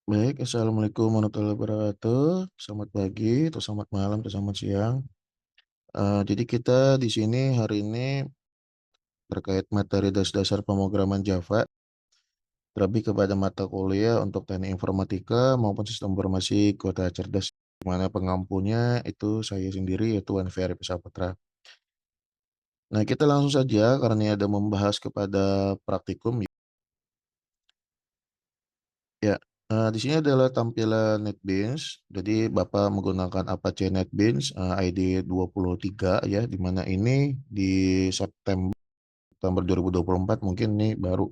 Baik, assalamualaikum warahmatullahi wabarakatuh. Selamat pagi, atau selamat malam, atau selamat siang. Jadi kita di sini hari ini terkait materi dasar-dasar pemrograman Java, terlebih kepada mata kuliah untuk teknik informatika maupun sistem informasi kota cerdas, di mana pengampunya itu saya sendiri yaitu Wanfi Arif Saputra. Nah, kita langsung saja karena ini ada membahas kepada praktikum. Ya, di sini adalah tampilan NetBeans. Jadi Bapak menggunakan Apache NetBeans ID 23 ya, di mana ini di September 2024 mungkin ini baru.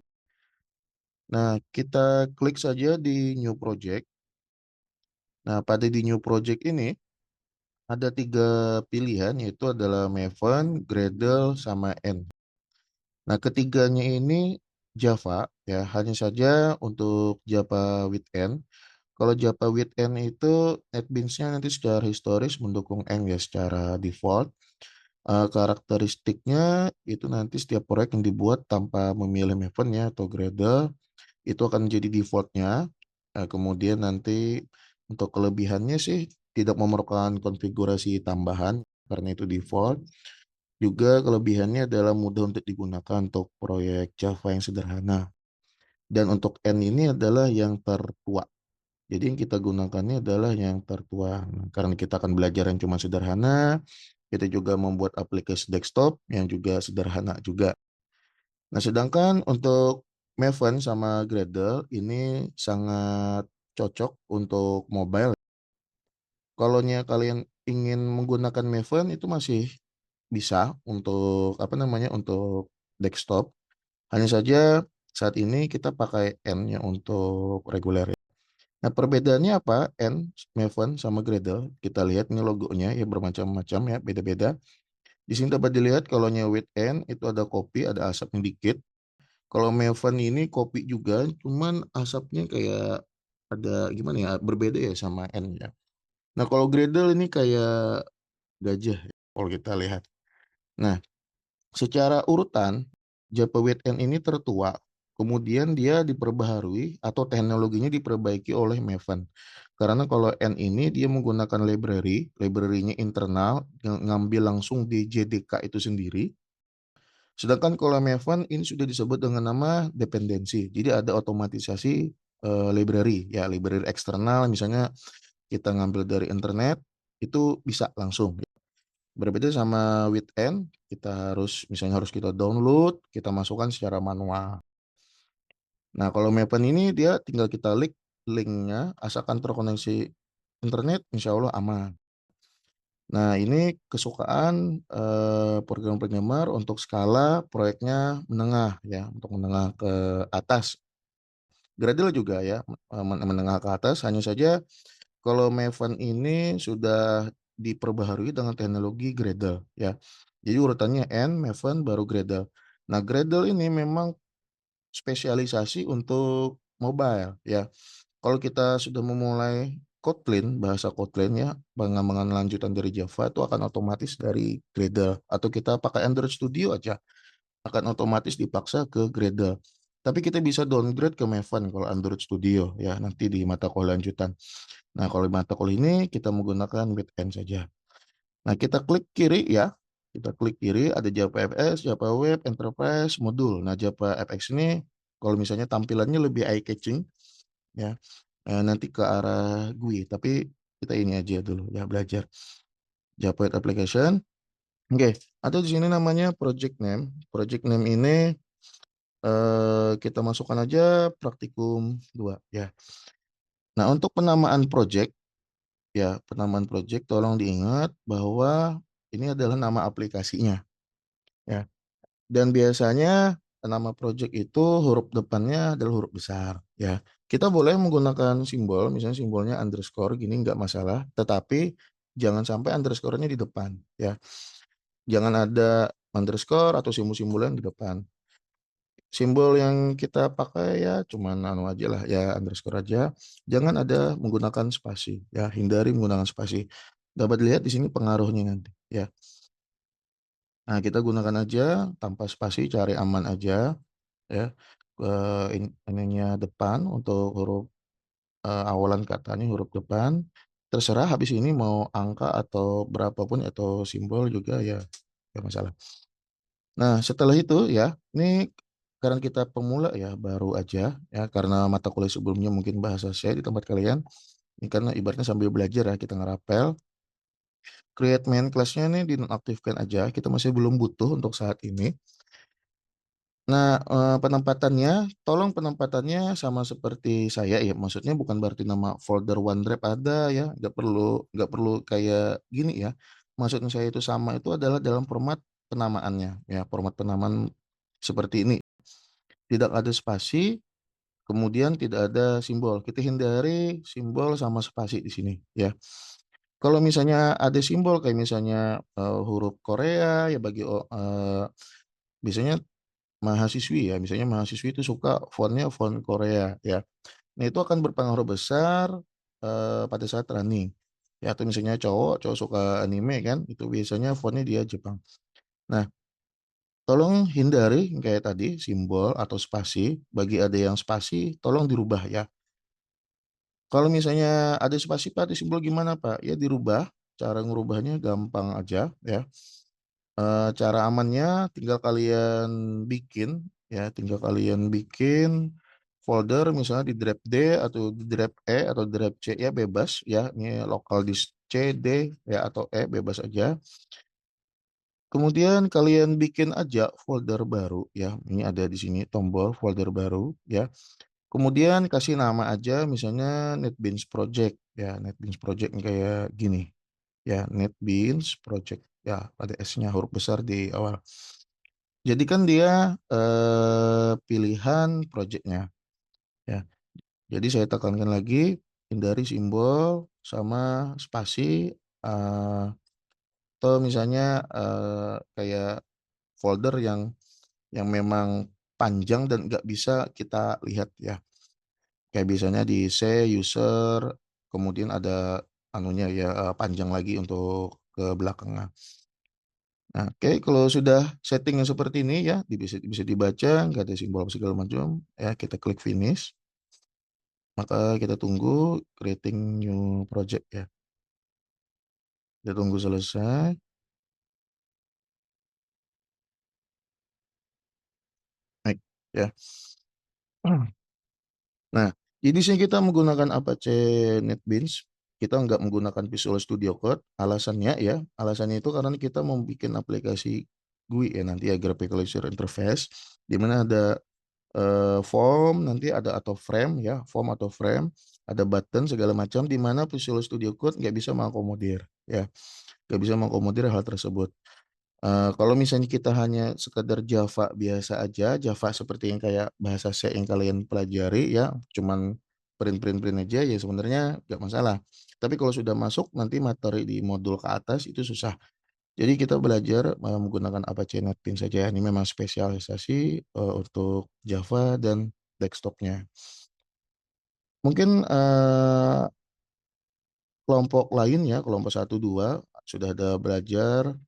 Nah, kita klik saja di New Project. Nah, pada di New Project ini ada tiga pilihan yaitu adalah Maven, Gradle, sama N. Nah, ketiganya ini Java ya, hanya saja untuk Java with N. Kalau Java Weekend itu NetBeans-nya nanti secara historis mendukung Eng ya secara default. Karakteristiknya itu nanti setiap proyek yang dibuat tanpa memilih Maven ya atau Gradle itu akan menjadi defaultnya. Kemudian nanti untuk kelebihannya sih tidak memerlukan konfigurasi tambahan karena itu default. Juga kelebihannya adalah mudah untuk digunakan untuk proyek Java yang sederhana. Dan untuk N ini adalah yang tertua. Jadi yang kita gunakannya adalah yang tertua. Nah, karena kita akan belajar yang cuma sederhana, kita juga membuat aplikasi desktop yang juga sederhana juga. Nah, sedangkan untuk Maven sama Gradle ini sangat cocok untuk mobile. Kalau kalian ingin menggunakan Maven itu masih bisa untuk apa namanya untuk desktop. Hanya saja saat ini kita pakai N-nya untuk reguler. Nah, perbedaannya apa? Maven, sama Gradle. Kita lihat ini logonya ya bermacam-macam ya, beda-beda. Di sini dapat dilihat kalau with N itu ada kopi, ada asapnya dikit. Kalau Maven ini kopi juga, cuman asapnya kayak ada gimana ya, berbeda ya sama N ya. Nah, kalau Gradle ini kayak gajah ya, kalau kita lihat. Nah, secara urutan, Java Weekend ini tertua, kemudian dia diperbaharui atau teknologinya diperbaiki oleh Maven. Karena kalau N ini dia menggunakan library-nya internal, ngambil langsung di JDK itu sendiri. Sedangkan kalau Maven ini sudah disebut dengan nama dependensi. Jadi ada otomatisasi library, ya library eksternal, misalnya kita ngambil dari internet, itu bisa langsung. Berbeda sama with N, kita harus kita download, kita masukkan secara manual. Nah, kalau Maven ini dia tinggal kita linknya, asalkan terkoneksi internet, insya Allah aman. Nah, ini kesukaan program-programmer untuk skala proyeknya menengah ya, untuk menengah ke atas. Gradle juga ya, menengah ke atas. Hanya saja kalau Maven ini sudah diperbaharui dengan teknologi Gradle ya. Jadi urutannya N, Maven, baru Gradle. Nah, Gradle ini memang spesialisasi untuk mobile ya. Kalau kita sudah memulai Kotlin, bahasa Kotlin ya, pengembangan lanjutan dari Java itu akan otomatis dari Gradle. Atau kita pakai Android Studio aja, akan otomatis dipaksa ke Gradle. Tapi kita bisa downgrade ke Maven kalau Android Studio ya, nanti di mata kuliah lanjutan. Nah, kalau di mata kuliah ini kita menggunakan weekend saja. Nah, kita klik kiri ya. Kita klik kiri ada Java FS, Java Web, Enterprise, Modul. Nah, Java FX ini kalau misalnya tampilannya lebih eye catching ya. Nanti ke arah GUI, tapi kita ini aja dulu ya belajar Java Web Application. Oke, atau di sini namanya project name. Project name ini kita masukkan aja praktikum 2 ya. Nah, untuk penamaan project ya, penamaan project tolong diingat bahwa ini adalah nama aplikasinya ya. Dan biasanya nama project itu huruf depannya adalah huruf besar ya. Kita boleh menggunakan simbol, misalnya simbolnya underscore gini nggak masalah, tetapi jangan sampai underscore-nya di depan ya. Jangan ada underscore atau simbol-simbol yang di depan. Simbol yang kita pakai ya cuman anu aja lah ya underscore aja. Jangan ada menggunakan spasi ya, hindari menggunakan spasi. Dapat dilihat di sini pengaruhnya nanti ya. Nah, kita gunakan aja tanpa spasi, cari aman aja ya. Ininya depan untuk huruf awalan katanya huruf depan, terserah habis ini mau angka atau berapapun atau simbol juga ya nggak masalah. Nah, setelah itu ya, ini karena kita pemula ya, baru aja ya, karena mata kuliah sebelumnya mungkin bahasa saya di tempat kalian, ini karena ibaratnya sambil belajar ya, kita ngerapel, create main class-nya nih dinonaktifkan aja, kita masih belum butuh untuk saat ini. Nah, penempatannya, tolong penempatannya sama seperti saya ya, maksudnya bukan berarti nama folder OneDrive ada ya, nggak perlu kayak gini ya. Maksudnya saya itu sama itu adalah dalam format penamaannya ya, format penamaan seperti ini. Tidak ada spasi, kemudian tidak ada simbol. Kita hindari simbol sama spasi di sini ya. Kalau misalnya ada simbol kayak misalnya, huruf Korea ya biasanya mahasiswi ya, misalnya mahasiswi itu suka font Korea ya. Nah itu akan berpengaruh besar, pada saat running. Ya atau misalnya cowok, cowok suka anime kan, itu biasanya fontnya dia Jepang. Nah, tolong hindari yang kayak tadi simbol atau spasi, bagi ada yang spasi tolong dirubah ya. Kalau misalnya ada spasi, "Pak, ada simbol gimana, Pak?" Ya dirubah, cara ngerubahnya gampang aja ya. Cara amannya tinggal kalian bikin folder misalnya di drive D atau di drive E atau drive C ya bebas ya, ini lokal disk C, D ya atau E bebas aja. Kemudian kalian bikin aja folder baru ya, ini ada di sini tombol folder baru ya. Kemudian kasih nama aja misalnya NetBeans Project ya, NetBeans Project kayak gini ya, NetBeans Project ya, ada S-nya huruf besar di awal. Jadikan dia, pilihan projeknya, ya. Jadi saya tekankan lagi, hindari simbol sama spasi, atau misalnya, kayak folder yang memang panjang dan nggak bisa kita lihat ya. Kayak biasanya di C, user, kemudian ada anunya ya, panjang lagi untuk ke belakangnya. Nah, oke, kalau sudah setting yang seperti ini ya, bisa bisa dibaca, nggak ada simbol apa segala macam, ya kita klik finish, maka kita tunggu creating new project ya. Kita tunggu selesai. Baik, ya. Nah, jadi sini kita menggunakan Apache NetBeans, kita nggak menggunakan Visual Studio Code. Alasannya itu karena kita mau bikin aplikasi GUI ya nanti ya, Graphical User Interface, di mana ada form nanti ada atau frame ya, form atau frame, ada button segala macam di mana Visual Studio Code nggak bisa mengakomodir ya, nggak bisa mengakomodir hal tersebut. Kalau misalnya kita hanya sekedar Java biasa aja, Java seperti yang kayak bahasa C yang kalian pelajari ya, cuman print aja ya sebenarnya nggak masalah. Tapi kalau sudah masuk nanti materi di modul ke atas itu susah. Jadi kita belajar, menggunakan Apache NetBeans saja, ini memang spesialisasi, untuk Java dan desktop-nya. Mungkin, kelompok lain ya, kelompok 1, 2 sudah ada belajar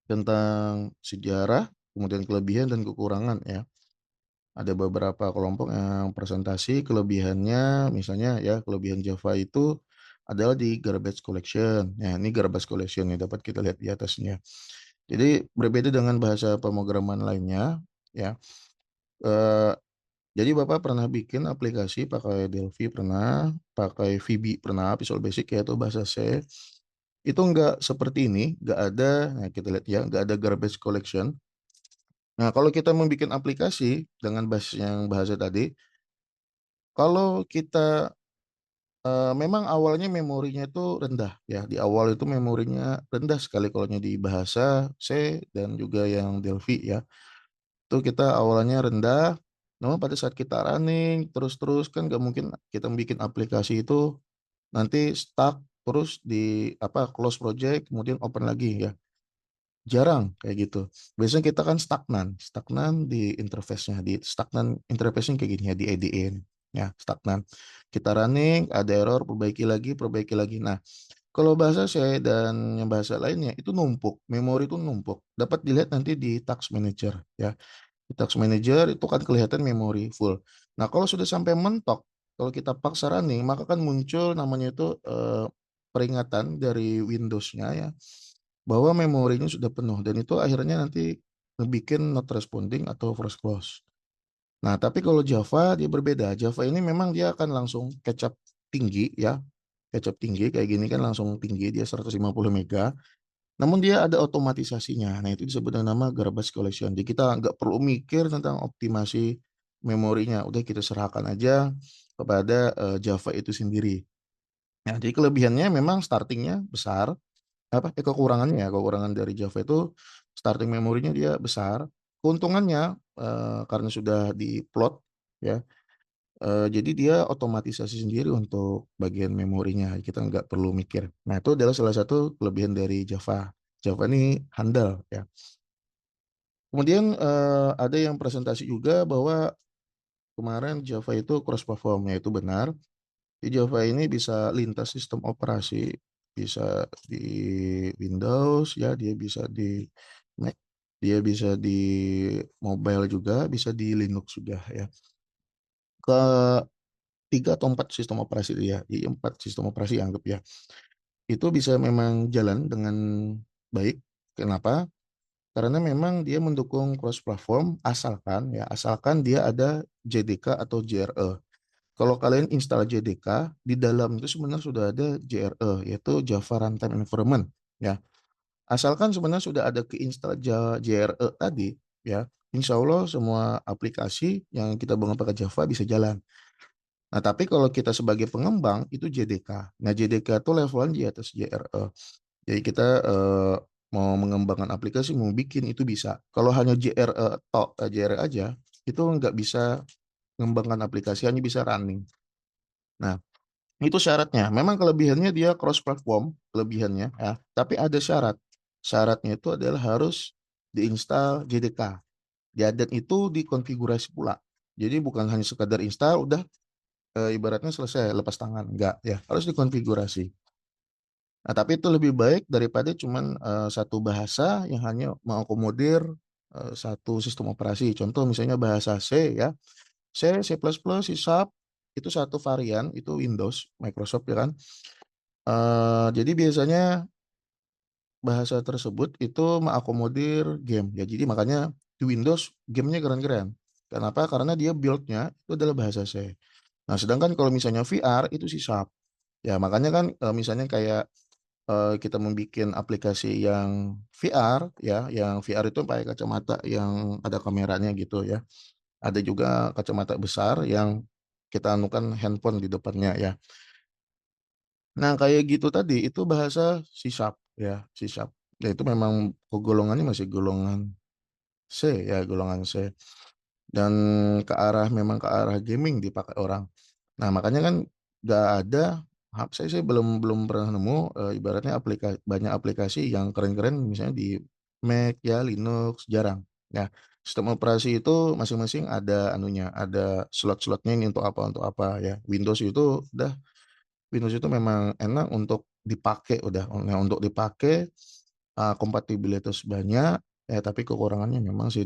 tentang sejarah, kemudian kelebihan dan kekurangan ya. Ada beberapa kelompok yang presentasi kelebihannya misalnya ya, kelebihan Java itu adalah di garbage collection. Ya, ini garbage collection yang dapat kita lihat di atasnya. Jadi berbeda dengan bahasa pemrograman lainnya ya, eee, jadi Bapak pernah bikin aplikasi pakai Delphi pernah, pakai VB pernah, Visual Basic ya itu bahasa C, itu enggak seperti ini, enggak ada nah kita lihat ya, enggak ada garbage collection. Nah kalau kita mau bikin aplikasi dengan yang bahasa tadi, kalau kita, memang awalnya memorinya itu rendah ya, di awal itu memorinya rendah sekali kalau di bahasa C dan juga yang Delphi ya. Itu kita awalnya rendah, namun pada saat kita running terus-terus kan nggak mungkin kita bikin aplikasi itu nanti stuck terus di apa, close project kemudian open lagi ya, jarang kayak gitu. Biasanya kita kan stagnan, stagnan di interface-nya, di stagnan interface-nya kayak gini ya, di IDE ini, ya stagnan. Kita running, ada error, perbaiki lagi. Nah, kalau bahasa saya dan yang bahasa lainnya itu numpuk, memori itu numpuk. Dapat dilihat nanti di task manager ya. Di task manager itu kan kelihatan memori full. Nah, kalau sudah sampai mentok kalau kita paksa running, maka kan muncul namanya itu, peringatan dari Windows-nya ya, bahwa memorinya sudah penuh dan itu akhirnya nanti ngebikin not responding atau force close. Nah, tapi kalau Java dia berbeda. Java ini memang dia akan langsung catch up tinggi ya, catch up tinggi kayak gini kan langsung tinggi dia 150 mega. Namun dia ada otomatisasinya. Nah, itu disebut dengan nama garbage collection. Jadi kita nggak perlu mikir tentang optimasi memorinya. Udah kita serahkan aja kepada Java itu sendiri. Nah, jadi kelebihannya memang startingnya besar. Kekurangannya ya, kekurangan dari Java itu starting memorinya dia besar. Keuntungannya karena sudah diplot ya, jadi dia otomatisasi sendiri untuk bagian memorinya, kita nggak perlu mikir. Nah, itu adalah salah satu kelebihan dari Java. Java ini handal ya. Kemudian, ada yang presentasi juga bahwa kemarin Java itu cross platform, ya itu benar. Di Java ini bisa lintas sistem operasi, bisa di Windows ya, dia bisa di Mac, dia bisa di mobile juga, bisa di Linux juga ya. Ke 3 atau 4 sistem operasi itu ya, di 4 sistem operasi anggap ya. Itu bisa memang jalan dengan baik. Kenapa? Karena memang dia mendukung cross platform asalkan dia ada JDK atau JRE. Kalau kalian install JDK, di dalam itu sebenarnya sudah ada JRE, yaitu Java Runtime Environment ya. Asalkan sebenarnya sudah ada keinstall JRE tadi ya, insya Allah semua aplikasi yang kita bangun pakai Java bisa jalan. Nah, tapi kalau kita sebagai pengembang itu JDK. Nah, JDK itu levelan di atas JRE. Jadi kita mau mengembangkan aplikasi, mau bikin itu bisa. Kalau hanya JRE aja, itu nggak bisa mengembangkan aplikasi, hanya bisa running. Nah, itu syaratnya. Memang kelebihannya dia cross platform, kelebihannya ya. Tapi ada syarat. Syaratnya itu adalah harus diinstal JDK. Ya, dan itu dikonfigurasi pula. Jadi bukan hanya sekadar install, udah ibaratnya selesai lepas tangan, enggak ya, harus dikonfigurasi. Nah, tapi itu lebih baik daripada cuman satu bahasa yang hanya mengakomodir satu sistem operasi. Contoh misalnya bahasa C ya, C++, C Sharp itu satu varian itu Windows, Microsoft ya kan. Jadi biasanya bahasa tersebut itu mengakomodir game ya. Jadi makanya di Windows gamenya keren-keren. Kenapa? Karena dia build-nya itu adalah bahasa C. Nah, sedangkan kalau misalnya VR itu C Sharp. Ya, makanya kan misalnya kayak kita membuat aplikasi yang VR ya, yang VR itu pakai kacamata yang ada kameranya gitu ya. Ada juga kacamata besar yang kita anukan handphone di depannya ya. Nah, kayak gitu tadi itu bahasa C Sharp ya, C Sharp. Ya itu memang golongannya masih golongan C ya, golongan C. Dan memang ke arah gaming dipakai orang. Nah, makanya kan nggak ada, saya belum belum pernah nemu ibaratnya banyak aplikasi yang keren-keren misalnya di Mac ya, Linux jarang. Ya, sistem operasi itu masing-masing ada anunya, ada slot-slotnya ini untuk apa ya. Windows itu memang enak untuk dipakai udah. Nah, untuk dipakai kompatibilitas banyak ya, tapi kekurangannya memang sih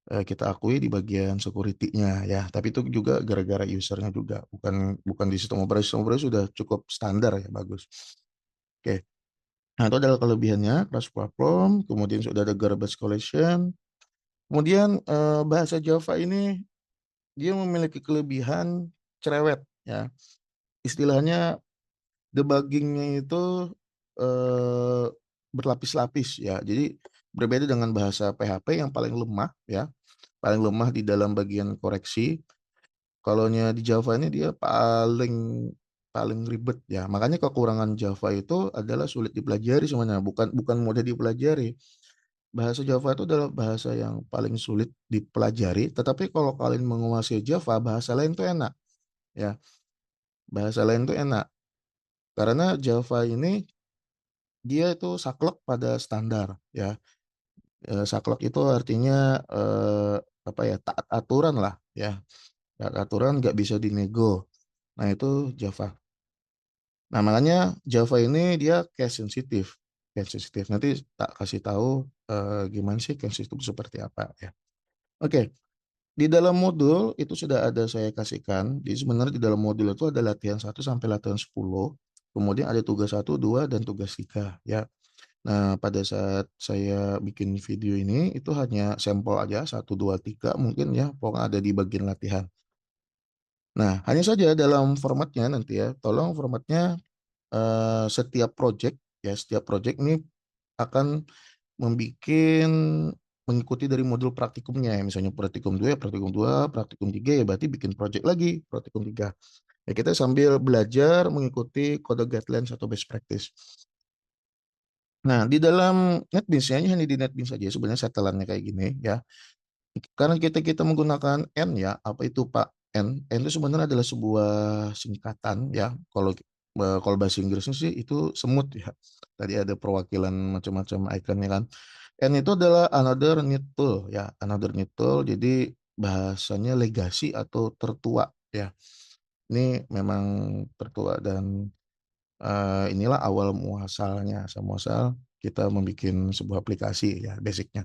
kita akui di bagian security-nya ya, tapi itu juga gara-gara usernya juga, bukan bukan di sistem operasi sudah cukup standar ya, bagus. Oke, nah itu adalah kelebihannya cross platform, kemudian sudah ada garbage collection, kemudian bahasa Java ini dia memiliki kelebihan cerewet ya, istilahnya debuggingnya itu eh, berlapis-lapis ya, jadi berbeda dengan bahasa PHP yang paling lemah ya, paling lemah di dalam bagian koreksi. Kalaunya di Java ini dia paling paling ribet ya. Makanya kekurangan Java itu adalah sulit dipelajari sebenarnya, bukan bukan mudah dipelajari. Bahasa Java itu adalah bahasa yang paling sulit dipelajari, tetapi kalau kalian menguasai Java, bahasa lain tuh enak ya. Bahasa lain tuh enak. Karena Java ini dia itu saklek pada standar ya. Saklek itu artinya apa ya? Taat aturan lah ya. Taat aturan nggak bisa dinego. Nah, itu Java. Nah, makanya Java ini dia case sensitif. Case sensitif. Nanti tak kasih tahu gimana sih case itu seperti apa ya. Oke. Di dalam modul itu sudah ada saya kasihkan. Jadi sebenarnya di dalam modul itu ada latihan 1 sampai latihan 10. Kemudian ada tugas 1, 2 dan tugas 3 ya. Nah, pada saat saya bikin video ini itu hanya sampel aja 1, 2, 3 mungkin ya, pokoknya ada di bagian latihan. Nah, hanya saja dalam formatnya nanti ya, tolong formatnya setiap project ya, setiap project ini akan mengikuti dari modul praktikumnya ya, misalnya praktikum 2 ya praktikum 2, praktikum 3 ya berarti bikin project lagi praktikum 3. Ya kita sambil belajar mengikuti kode guidelines atau best practice. Nah, di dalam NetBeans ya, ini hanya di NetBeans saja sebenarnya setelannya kayak gini ya. Karena kita menggunakan N ya, apa itu Pak? N. N itu sebenarnya adalah sebuah singkatan ya. Kalau bahasa Inggrisnya sih itu semut ya. Tadi ada perwakilan macam-macam ikonnya kan. N itu adalah another need tool ya, another need tool. Jadi bahasanya legasi atau tertua ya. Ini memang tertua dan inilah awal muasalnya, asal muasal kita membuat sebuah aplikasi ya basicnya.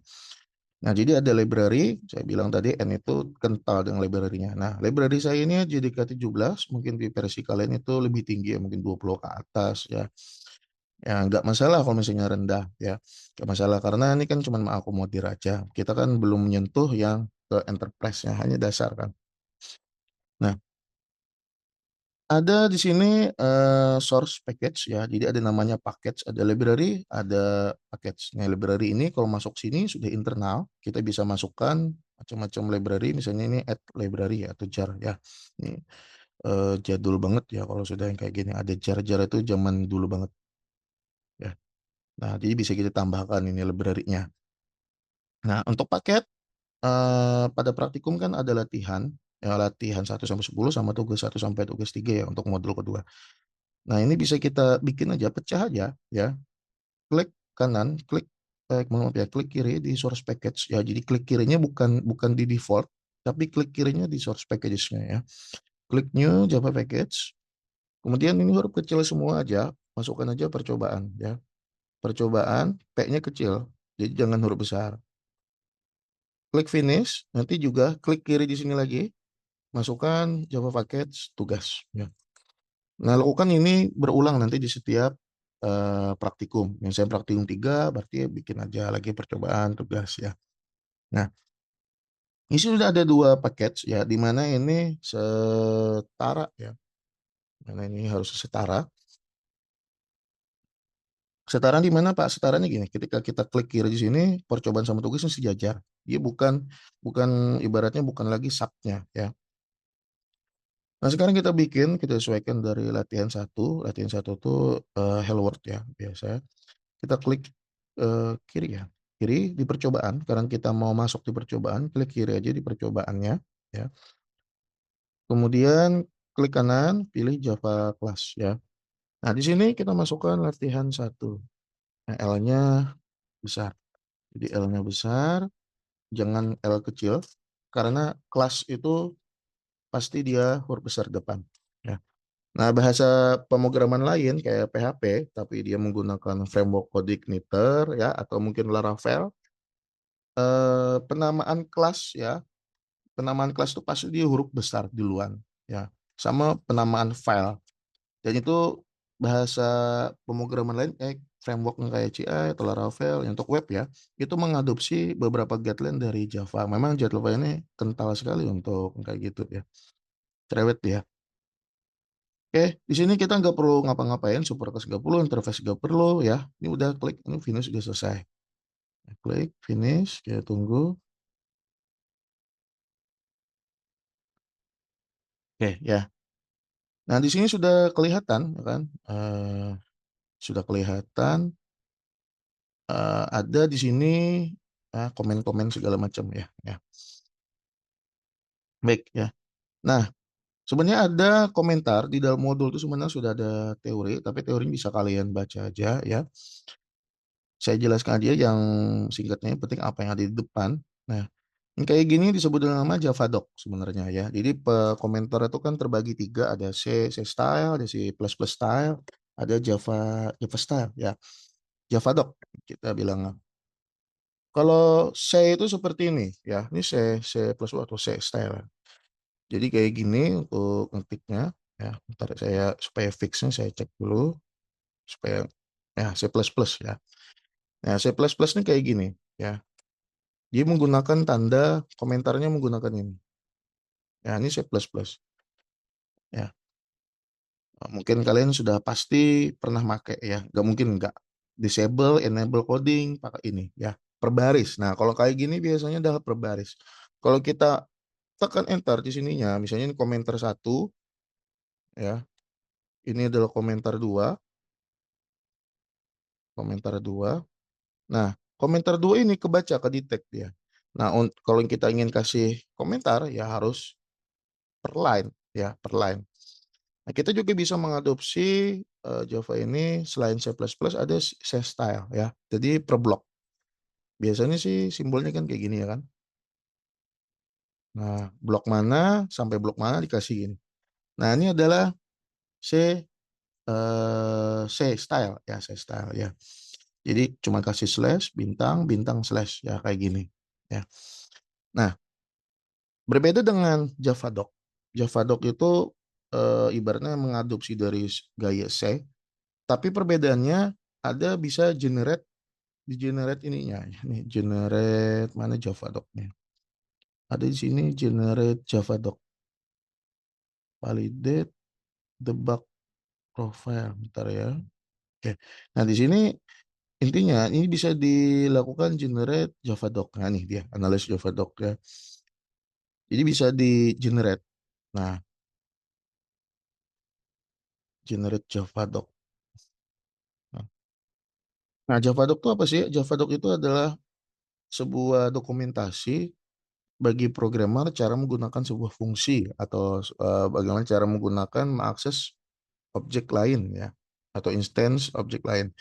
Nah, jadi ada library, saya bilang tadi N itu kental dengan library-nya. Nah, library saya ini JDK17, mungkin di versi kalian itu lebih tinggi ya, mungkin 20 ke atas ya. Ya, nggak masalah kalau misalnya rendah ya. Nggak masalah, karena ini kan cuma mengakomodir aja. Kita kan belum menyentuh yang ke enterprise-nya, hanya dasar kan. Nah, ada di sini source package ya. Jadi ada namanya package, ada library, ada package. Nah, library ini kalau masuk sini sudah internal, kita bisa masukkan macam-macam library. Misalnya ini add library ya, atau jar ya. Ini jadul banget ya kalau sudah yang kayak gini. Ada jar-jar itu zaman dulu banget ya. Nah, jadi bisa kita tambahkan ini library-nya. Nah, untuk paket pada praktikum kan ada latihan, ya latihan 1 sampai 10 sama tugas 1 sampai tugas 3 ya untuk modul kedua. Nah, ini bisa kita bikin aja, pecah aja ya. Klik kanan, maaf ya, klik kiri di source package ya. Jadi klik kirinya bukan bukan di default, tapi klik kirinya di source packages-nya ya. Klik new Java package. Kemudian ini huruf kecil semua aja, masukkan aja percobaan ya. Percobaan, P-nya kecil. Jadi jangan huruf besar. Klik finish, nanti juga klik kiri di sini lagi, masukkan Java package tugas ya. Nah, lakukan ini berulang nanti di setiap praktikum. Misalnya praktikum 3 berarti bikin aja lagi percobaan tugas ya. Nah, ini sudah ada 2 package ya, di mana ini setara ya. Mana ini harus setara. Setara di mana Pak? Setaranya gini, ketika kita klik kiri di sini, percobaan sama tugasnya sejajar. Dia bukan bukan ibaratnya bukan lagi subnya ya. Nah, sekarang kita sesuaikan dari latihan 1. Latihan 1 tuh hello world ya, biasa. Kita klik kiri ya, kiri di percobaan, karena kita mau masuk di percobaan, klik kiri aja di percobaannya ya. Kemudian klik kanan, pilih Java Class ya. Nah, di sini kita masukkan latihan 1. Nah, L-nya besar. Jadi L-nya besar, jangan L kecil, karena kelas itu pasti dia huruf besar depan ya. Nah, bahasa pemrograman lain kayak PHP, tapi dia menggunakan framework CodeIgniter ya, atau mungkin Laravel, penamaan kelas ya, penamaan kelas itu pasti dia huruf besar duluan ya, sama penamaan file. Dan itu bahasa pemrograman lain framework kayak CI atau Laravel yang untuk web ya, itu mengadopsi beberapa guideline dari Java. Memang Java ini kental sekali untuk kayak gitu ya, cerewet ya. Oke, di sini kita nggak perlu ngapa-ngapain, superclass nggak perlu, interface nggak perlu ya. Ini udah klik, ini finish udah selesai. Klik finish, kita tunggu. Oke ya. Nah, di sini sudah kelihatan ya kan, sudah kelihatan ada di sini komen-komen segala macam ya. Ya, baik ya. Nah, sebenarnya ada komentar di dalam modul itu sebenarnya sudah ada teori, tapi teorinya bisa kalian baca aja ya. Saya jelaskan aja yang singkatnya, yang penting apa yang ada di depan. Nah, yang kayak gini disebut dengan nama Javadoc sebenarnya ya. Jadi komentar itu kan terbagi 3, ada C style, ada C++ style, ada Java Java style ya. Javadoc kita bilang. Kalau C itu seperti ini ya, ini C++ atau C style. Jadi kayak gini untuk ngetiknya ya. Bentar saya supaya fixnya saya cek dulu supaya ya C++ ya. Nah, C++ ini kayak gini ya. Dia menggunakan tanda komentarnya menggunakan ini. Ya, ini C++ ya. Mungkin kalian sudah pasti pernah make ya. Nggak mungkin nggak. Disable, enable coding pakai ini ya. Per baris. Nah, kalau kayak gini biasanya adalah per baris. Kalau kita tekan enter di sininya, misalnya ini komentar satu ya. Ini adalah komentar dua, komentar dua. Nah, komentar dua ini kebaca, kedetek dia. Nah, kalau kita ingin kasih komentar ya harus per line ya, per line. Nah, kita juga bisa mengadopsi Java ini selain C++ ada C style ya. Jadi per blok. Biasanya sih simbolnya kan kayak gini ya kan. Nah, blok mana sampai blok mana dikasih gini. Nah, ini adalah C C style ya, C style ya. Jadi cuma kasih slash, bintang, bintang slash ya kayak gini ya. Nah, berbeda dengan Javadoc. Javadoc itu ibaratnya mengadopsi dari gaya C, tapi perbedaannya ada bisa generate di generate ininya. Ini generate mana Javadocnya? Ada di sini generate Javadoc, validate debug profile. Bentar ya. Oke. Nah, di sini intinya ini bisa dilakukan generate Javadoc. Nah, nih dia analysis Javadoc ya. Jadi bisa di generate. Nah, generate Javadoc. Nah, Javadoc itu apa sih? Javadoc itu adalah sebuah dokumentasi bagi programmer cara menggunakan sebuah fungsi atau bagaimana cara menggunakan mengakses objek lain ya atau instance objek lain.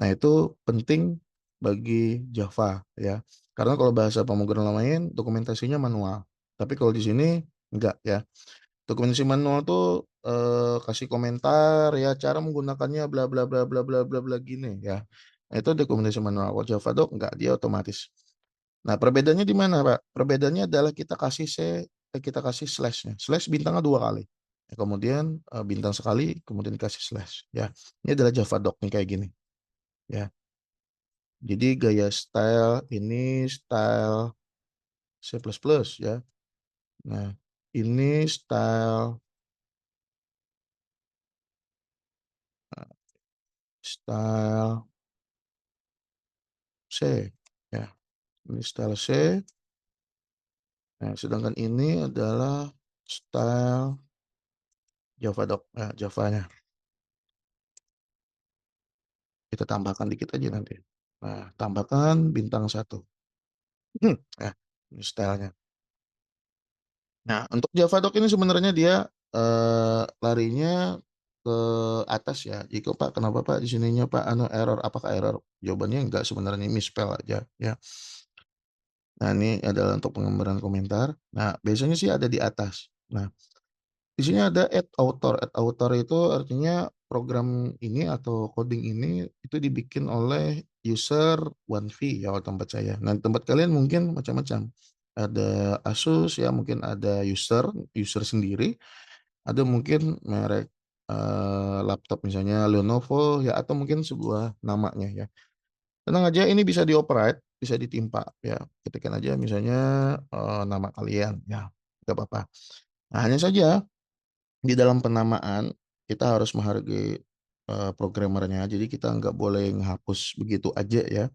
Nah, itu penting bagi Java ya. Karena kalau bahasa pemrograman lain dokumentasinya manual. Tapi kalau di sini enggak ya. Dokumentasi manual tuh kasih komentar ya cara menggunakannya bla bla bla bla bla bla bla gini ya. Nah, itu dokumentasi manual. Kalau Java Doc enggak, dia otomatis. Nah, perbedaannya di mana, Pak? Perbedaannya adalah kita kasih slashnya. Slash bintangnya dua kali. Ya, kemudian bintang sekali, kemudian kasih slash. Ya, ini adalah Java Doc nih kayak gini. Ya, jadi gaya style ini style C++ ya. Nah, ini style C ya. Ini style C. Nah, sedangkan ini adalah style Javadoc. Nah, Javanya. Kita tambahkan dikit aja nanti. Nah, tambahkan bintang satu. Ya, ini stylenya. Nah, untuk Javadoc ini sebenarnya dia larinya ke atas ya. Jika Pak, kenapa Pak di sininya Pak anu error? Apakah error? Jawabannya enggak, sebenarnya misspell aja ya. Nah, ini adalah untuk pengembaraan komentar. Nah, biasanya sih ada di atas. Nah, di sini ada add author. Add author itu artinya program ini atau coding ini itu dibikin oleh user OneV ya kalau tempat saya. Nah, tempat kalian mungkin macam-macam. Ada Asus ya, mungkin ada user sendiri, ada mungkin merek laptop misalnya Lenovo ya atau mungkin sebuah namanya ya. Tenang aja, ini bisa dioperate, bisa ditimpa ya. Ketikkan aja misalnya nama kalian ya, nggak apa-apa. Nah, hanya saja di dalam penamaan kita harus menghargai programmernya. Jadi kita nggak boleh menghapus begitu aja ya.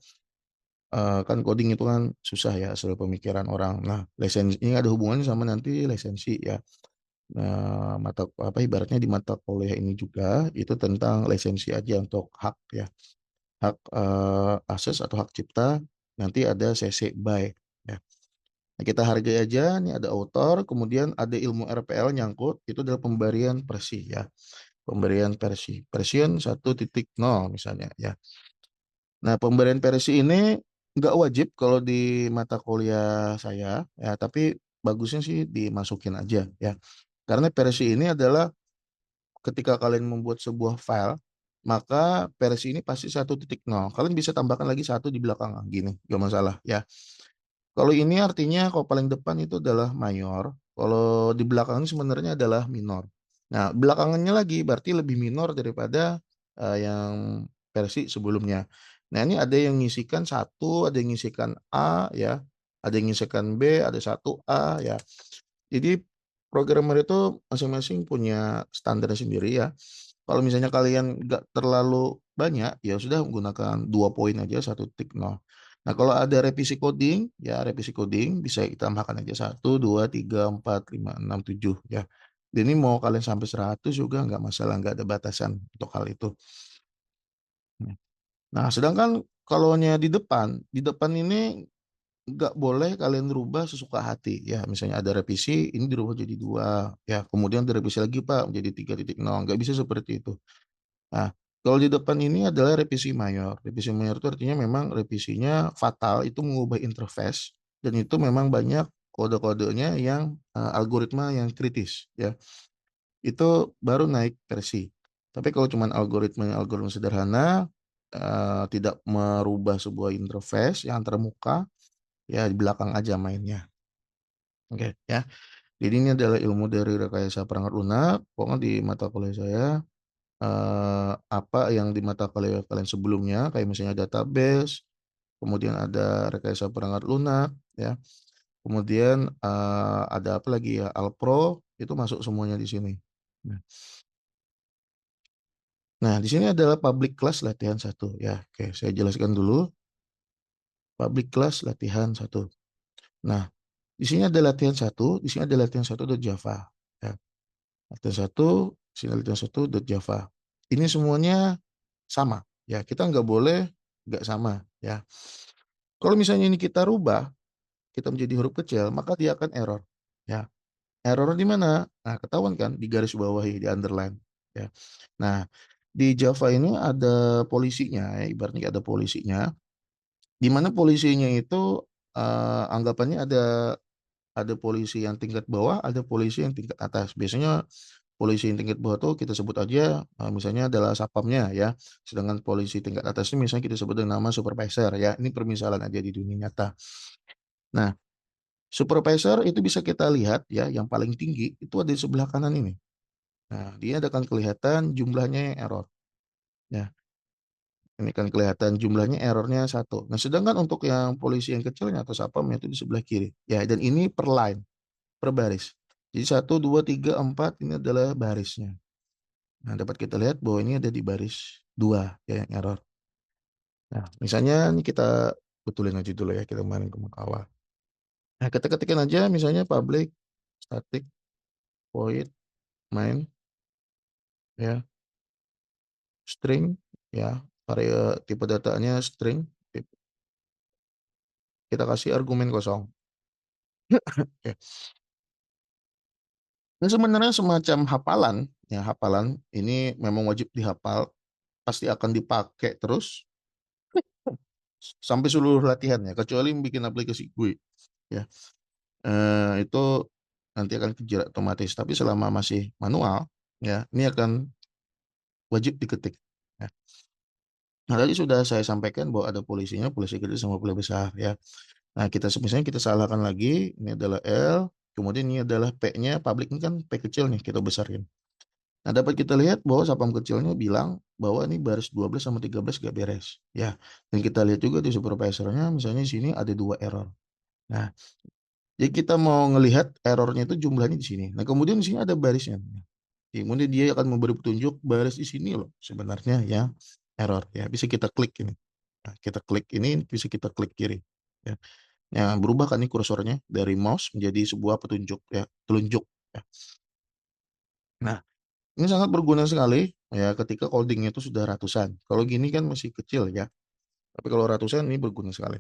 Kan coding itu kan susah ya hasil pemikiran orang. Nah, lisensi ini ada hubungannya sama nanti lisensi ya. Nah, mata apa ibaratnya di mata kuliah ini juga itu tentang lisensi aja untuk hak ya. Hak akses atau hak cipta nanti ada CC BY ya. Nah, kita hargai aja nih ada author, kemudian ada ilmu RPL nyangkut, itu adalah pemberian versi ya. Pemberian versi. Version 1.0 misalnya ya. Nah, pemberian versi ini nggak wajib kalau di mata kuliah saya ya, tapi bagusnya sih dimasukin aja ya. Karena versi ini adalah ketika kalian membuat sebuah file maka versi ini pasti 1.0. Kalian bisa tambahkan lagi satu di belakang, gini, nggak masalah ya. Kalau ini artinya kalau paling depan itu adalah mayor, kalau di belakang ini sebenarnya adalah minor. Nah, belakangannya lagi berarti lebih minor daripada yang versi sebelumnya. Nah, ini ada yang ngisikan satu, ada yang ngisikan A ya, ada yang ngisikan B, ada satu A ya. Jadi programmer itu masing-masing punya standarnya sendiri ya. Kalau misalnya kalian nggak terlalu banyak, ya sudah menggunakan 2 poin aja 1.0. Nah, kalau ada revisi coding, ya revisi coding bisa ditambahkan aja 1, 2, 3, 4, 5, 6, 7 ya. Dan ini mau kalian sampai 100 juga nggak masalah, nggak ada batasan untuk hal itu. Nah, sedangkan kalau di depan ini nggak boleh kalian rubah sesuka hati ya. Misalnya ada revisi, ini dirubah jadi 2 ya. Kemudian direvisi lagi Pak menjadi 3.0, nggak bisa seperti itu. Nah, kalau di depan ini adalah revisi mayor. Revisi mayor itu artinya memang revisinya fatal, itu mengubah interface dan itu memang banyak kode-kodenya yang algoritma yang kritis ya. Itu baru naik versi. Tapi kalau cuman algoritma sederhana, tidak merubah sebuah interface yang antar muka, ya di belakang aja mainnya. Oke ya. Jadi ini adalah ilmu dari rekayasa perangkat lunak. Pokoknya di mata kuliah saya apa yang di mata kuliah kalian sebelumnya kayak misalnya database, kemudian ada rekayasa perangkat lunak ya. Kemudian ada apa lagi ya? Alpro itu masuk semuanya di sini. Nah, di sini adalah public class latihan satu ya. Oke, saya jelaskan dulu public class latihan satu. Nah, di sini ada latihan satu, di sini ada latihan satu Java. Ya. Latihan satu, sini latihan satu Java. Ini semuanya sama. Ya, kita nggak boleh nggak sama. Ya, kalau misalnya ini kita rubah, kita menjadi huruf kecil, maka dia akan error. Ya, error di mana? Nah, ketahuan kan di garis bawahi, di underline. Ya. Nah, di Java ini ada polisinya, ya, ibaratnya ada polisinya. Di mana polisinya itu anggapannya ada polisi yang tingkat bawah, ada polisi yang tingkat atas. Biasanya polisi yang tingkat bawah tuh kita sebut aja misalnya adalah satpamnya ya. Sedangkan polisi tingkat atas ini misalnya kita sebut dengan nama supervisor ya. Ini permisalan aja di dunia nyata. Nah, supervisor itu bisa kita lihat ya, yang paling tinggi itu ada di sebelah kanan ini. Nah, dia akan kelihatan jumlahnya yang error. Ya, ini kan kelihatan jumlahnya errornya satu. Nah, sedangkan untuk yang polisi yang kecilnya atau satpamnya itu di sebelah kiri. Ya, dan ini per line, per baris. Jadi 1, 2, 3, 4 ini adalah barisnya. Nah, dapat kita lihat bahwa ini ada di baris 2 ya yang error. Nah, misalnya ini kita betulin aja dulu ya, kita main ke awal. Nah, kita ketikkan aja misalnya public static void main ya string ya, tipe datanya string, kita kasih argumen kosong. Oke. Ini sebenarnya semacam hafalan ya, hafalan ini memang wajib dihafal, pasti akan dipakai terus sampai seluruh latihan ya, kecuali bikin aplikasi gue ya. Itu nanti akan kejar otomatis, tapi selama masih manual ya, ini akan wajib diketik ya. Nah, tadi sudah saya sampaikan bahwa ada polisinya, polisi kecil sama polisi besar ya. Nah, misalnya kita salahkan lagi, ini adalah L, kemudian ini adalah P-nya, public ini kan P kecil nih, kita besarin. Nah, dapat kita lihat bahwa sapam kecilnya bilang bahwa ini baris 12 sama 13 gak beres ya. Dan kita lihat juga di supervisornya, misalnya di sini ada 2 error. Nah, jadi kita mau ngelihat errornya itu jumlahnya di sini. Nah, kemudian di sini ada barisnya. Kemudian dia akan memberi petunjuk baris di sini loh sebenarnya yang error ya. Bisa kita klik ini. Nah, kita klik ini, bisa kita klik kiri. Ya. Nah, berubah kan nih kursornya dari mouse menjadi sebuah petunjuk ya, telunjuk. Ya. Nah, ini sangat berguna sekali ya ketika codingnya itu sudah ratusan. Kalau gini kan masih kecil ya. Tapi kalau ratusan ini berguna sekali.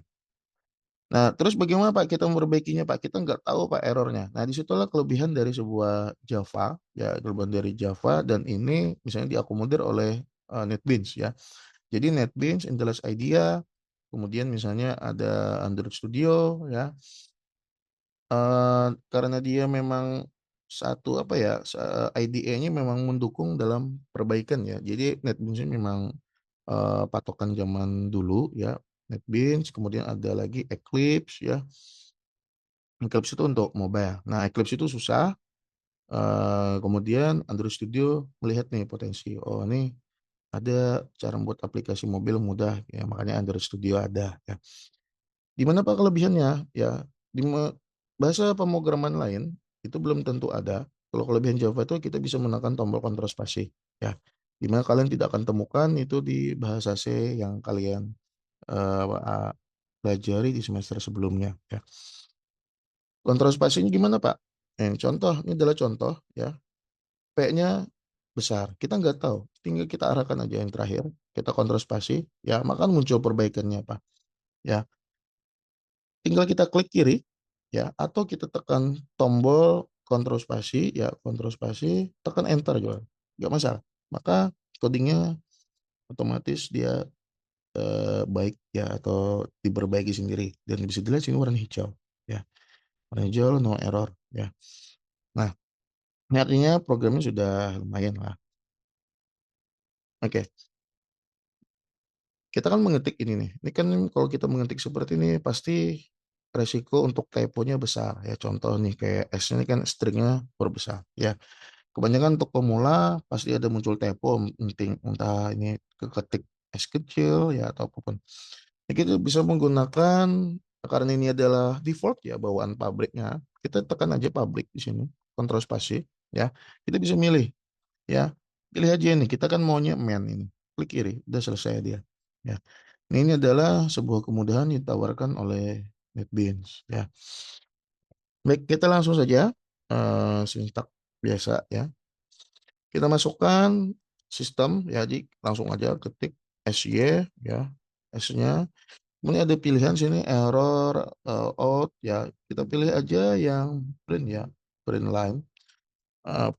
Nah, terus bagaimana Pak kita memperbaikinya Pak? Kita nggak tahu Pak errornya. Nah, disitulah kelebihan dari sebuah Java, ya kelebihan dari Java dan ini misalnya diakomodir oleh NetBeans ya. Jadi NetBeans, Intellis IDEA, kemudian misalnya ada Android Studio ya. Karena dia memang satu apa ya, IDE-nya memang mendukung dalam perbaikan ya. Jadi NetBeans ini memang, patokan zaman dulu ya, NetBeans, kemudian ada lagi Eclipse ya. Eclipse itu untuk mobile. Nah, Eclipse itu susah, kemudian Android Studio melihat nih potensi, oh ini ada cara membuat aplikasi mobil mudah ya, makanya Android Studio ada ya. Di mana Pak kelebihannya? Ya, di bahasa pemrograman lain itu belum tentu ada. Kalau kelebihan Java itu kita bisa menekan tombol kontrol spasi ya. Di mana kalian tidak akan temukan itu di bahasa C yang kalian pelajari di semester sebelumnya ya. Kontrol spasinya gimana Pak? Contoh, ini adalah contoh ya. P-nya besar. Kita nggak tahu. Tinggal kita arahkan aja yang terakhir. Kita kontrol spasi ya, maka muncul perbaikannya Pak. Ya, tinggal kita klik kiri, ya, atau kita tekan tombol kontrol spasi, ya, kontrol spasi, tekan enter juga, nggak masalah. Maka codingnya otomatis dia baik ya atau diperbaiki sendiri dan bisa dilihat sini warna hijau, ya, warna hijau no error, ya. Nah, ini artinya programnya sudah lumayan lah. Oke, kita kan mengetik ini nih. Ini kan kalau kita mengetik seperti ini pasti resiko untuk typonya besar ya. Contoh nih kayak S ini kan stringnya berbesar ya. Kebanyakan untuk pemula pasti ada muncul typo penting entah ini keketik S kecil ya atau apapun. Nah, kita bisa menggunakan karena ini adalah default ya bawaan pabriknya. Kita tekan aja pabrik di sini, kontrol spasi ya. Kita bisa milih ya. Pilih aja ini, kita kan maunya main ini. Klik kiri, udah selesai dia. Ya. Nah, ini adalah sebuah kemudahan yang ditawarkan oleh NetBeans ya. Baik, kita langsung saja sintak biasa ya. Kita masukkan sistem ya, jadi langsung aja ketik SY ya, S-nya. Kemudian ada pilihan sini error out ya. Kita pilih aja yang print ya, print line.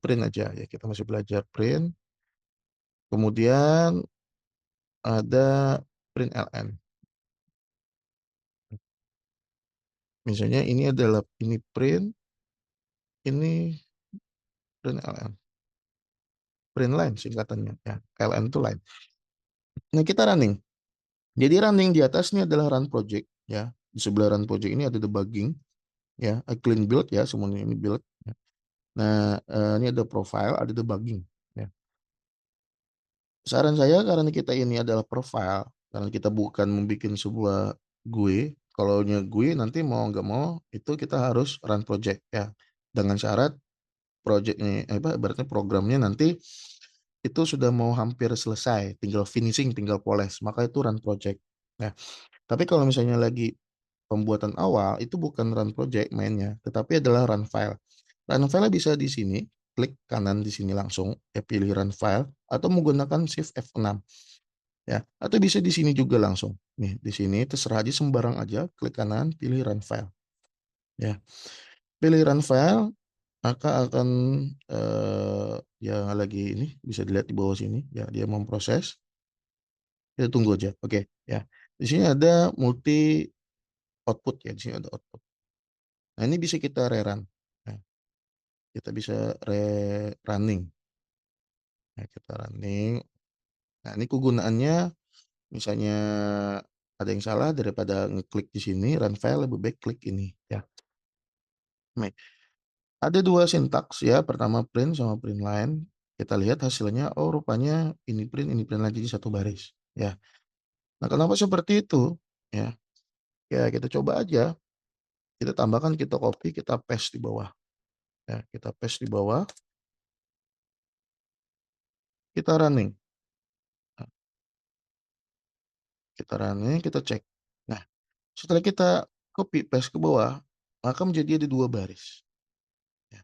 Print aja ya, kita masih belajar print. Kemudian ada print ln. Misalnya ini adalah ini print, ini print ln. Print line singkatannya ya. LN itu line. Nah, kita running. Jadi running di atas ini adalah run project ya. Di sebelah run project ini ada debugging ya, clean build ya, semuanya ini build ya. Nah, ini ada profile, ada debugging ya. Saran saya karena kita ini adalah profile, karena kita bukan membuat sebuah GUI, kalau GUI nanti mau nggak mau itu kita harus run project ya. Dengan syarat projectnya apa berarti programnya nanti itu sudah mau hampir selesai, tinggal finishing, tinggal poles, maka itu run project. Nah, tapi kalau misalnya lagi pembuatan awal itu bukan run project mainnya, tetapi adalah run file. Run file bisa di sini, klik kanan di sini langsung, ya pilih run file atau menggunakan Shift F6 ya, atau bisa di sini juga langsung. Nih, di sini terserah aja sembarang aja, klik kanan, pilih run file. Ya, pilih run file, maka akan ya lagi ini bisa dilihat di bawah sini ya dia memproses. Kita tunggu aja. Oke, ya. Di sini ada multi output ya, di sini ada output. Nah, ini bisa kita rerun. Nah, kita bisa running. Nah, kita running. Nah, ini kegunaannya misalnya ada yang salah daripada ngeklik di sini run file lebih baik klik ini ya. Baik. Ada dua sintaks ya, pertama print sama print line. Kita lihat hasilnya, oh rupanya ini print line jadi satu baris ya. Nah, kenapa seperti itu? Ya, ya kita coba aja. Kita tambahkan, kita copy, kita paste di bawah. Ya, kita paste di bawah, kita running. Nah, kita running, kita cek. Nah, setelah kita copy paste ke bawah, maka menjadi ada dua baris. Ya.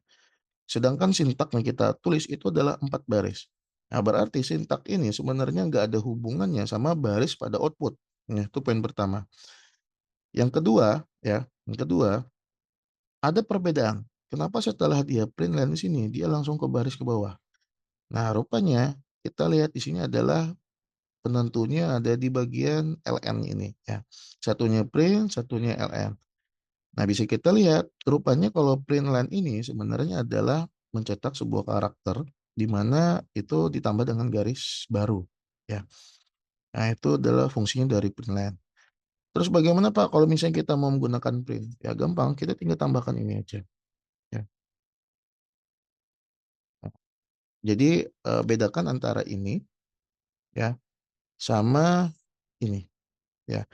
Sedangkan sintak yang kita tulis itu adalah 4 baris. Nah, berarti sintak ini sebenarnya nggak ada hubungannya sama baris pada output. Nah, itu poin pertama. Yang kedua, ya, yang kedua, ada perbedaan. Kenapa setelah dia print line di sini, dia langsung ke baris ke bawah? Nah, rupanya kita lihat di sini adalah penentunya ada di bagian LN ini ya. Satunya print, satunya LN. Nah, bisa kita lihat rupanya kalau print line ini sebenarnya adalah mencetak sebuah karakter di mana itu ditambah dengan garis baru, ya. Nah, itu adalah fungsinya dari printline. Terus bagaimana Pak kalau misalnya kita mau menggunakan print? Ya gampang, kita tinggal tambahkan ini aja, ya. Jadi, bedakan antara ini, ya, sama ini, ya.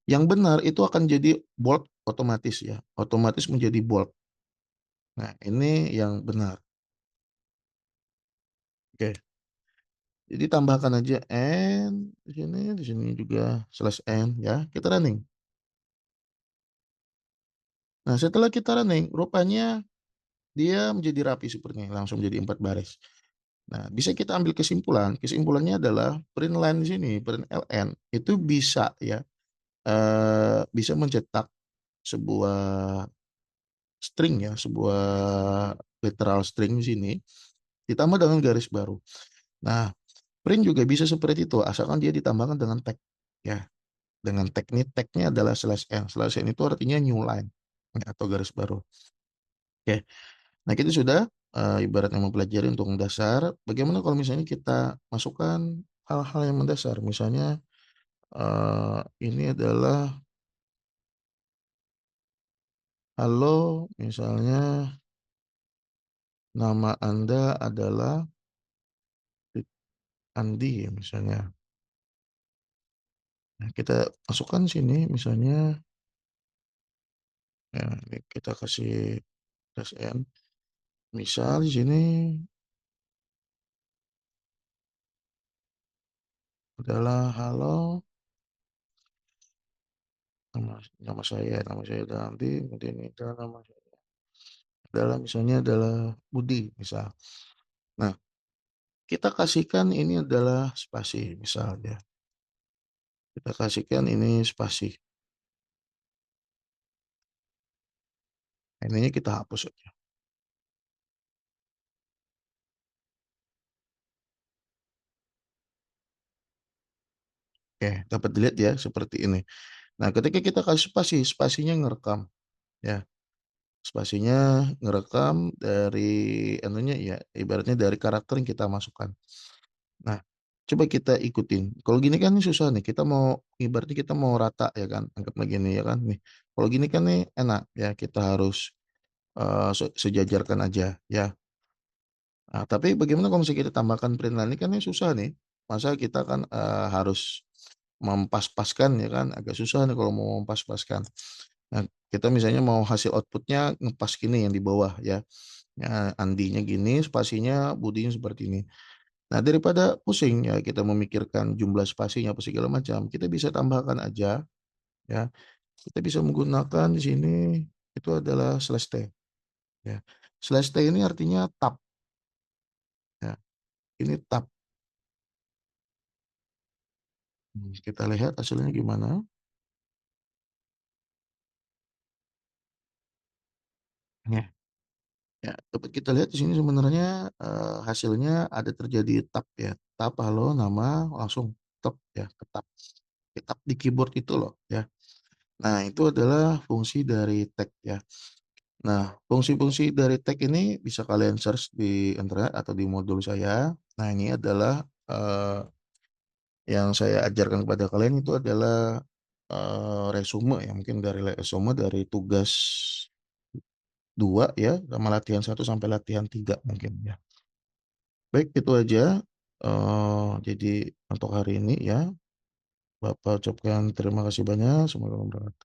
Yang benar itu akan jadi bold otomatis ya, otomatis menjadi bold. Nah, ini yang benar. Oke, jadi tambahkan aja and di sini juga slash and ya, kita running. Nah, setelah kita running, rupanya dia menjadi rapi seperti ini, langsung jadi 4 baris. Nah, bisa kita ambil kesimpulan, kesimpulannya adalah print line di sini, print ln itu bisa ya, bisa mencetak sebuah string ya, sebuah literal string di sini, ditambah dengan garis baru. Nah, print juga bisa seperti itu, asalkan dia ditambahkan dengan tag, ya. Dengan tag ini, tag-nya adalah slash n itu artinya new line, ya, atau garis baru. Oke, nah kita sudah, ibaratnya mempelajari untuk mendasar, bagaimana kalau misalnya kita masukkan hal-hal yang mendasar, misalnya, ini adalah halo, misalnya nama Anda adalah Andi ya misalnya. Nah, kita masukkan sini misalnya, ya ini kita kasih tes n, misal di sini adalah halo, nama nama saya Dandi, kemudian ini adalah nama saya adalah misalnya adalah Budi misal. Nah, kita kasihkan ini adalah spasi misalnya, kita kasihkan ini spasi. Nah, ininya kita hapus aja. Oke, dapat dilihat ya seperti ini. Nah, ketika kita kasih spasi, spasinya ngerekam ya. Spasinya ngerekam dari anunya ya, ibaratnya dari karakter yang kita masukkan. Nah, coba kita ikutin. Kalau gini kan ini susah nih, kita mau ibaratnya kita mau rata ya kan, anggaplah gini ya kan nih. Kalau gini kan nih enak ya, kita harus, sejajarkan aja ya. Nah, tapi bagaimana kalau misalnya kita tambahkan print line ini kan ini susah nih. Masa kita kan, harus mempas-paskan ya kan, agak susah nih kalau mau mempas-paskan. Nah, kita misalnya mau hasil outputnya ngepas gini yang di bawah ya. Ya, Andinya gini, spasinya, Budinya seperti ini. Nah, daripada pusing ya kita memikirkan jumlah spasinya apa segala macam, kita bisa tambahkan aja ya. Kita bisa menggunakan di sini itu adalah slash t ya. Slash t ini artinya tab ya. Ini tab. Kita lihat hasilnya gimana. Ya. Ya, dapat kita lihat di sini sebenarnya, hasilnya ada terjadi tab ya. Tab halo nama langsung tab ya, ketab. Ketab di keyboard itu loh ya. Nah, itu adalah fungsi dari tag ya. Nah, fungsi-fungsi dari tag ini bisa kalian search di internet atau di modul saya. Nah, ini adalah, yang saya ajarkan kepada kalian itu adalah, resume ya, mungkin dari resume dari tugas 2 ya, sama latihan 1 sampai latihan 3 mungkin ya. Baik itu aja, jadi untuk hari ini ya, Bapak ucapkan terima kasih banyak, semoga bermanfaat.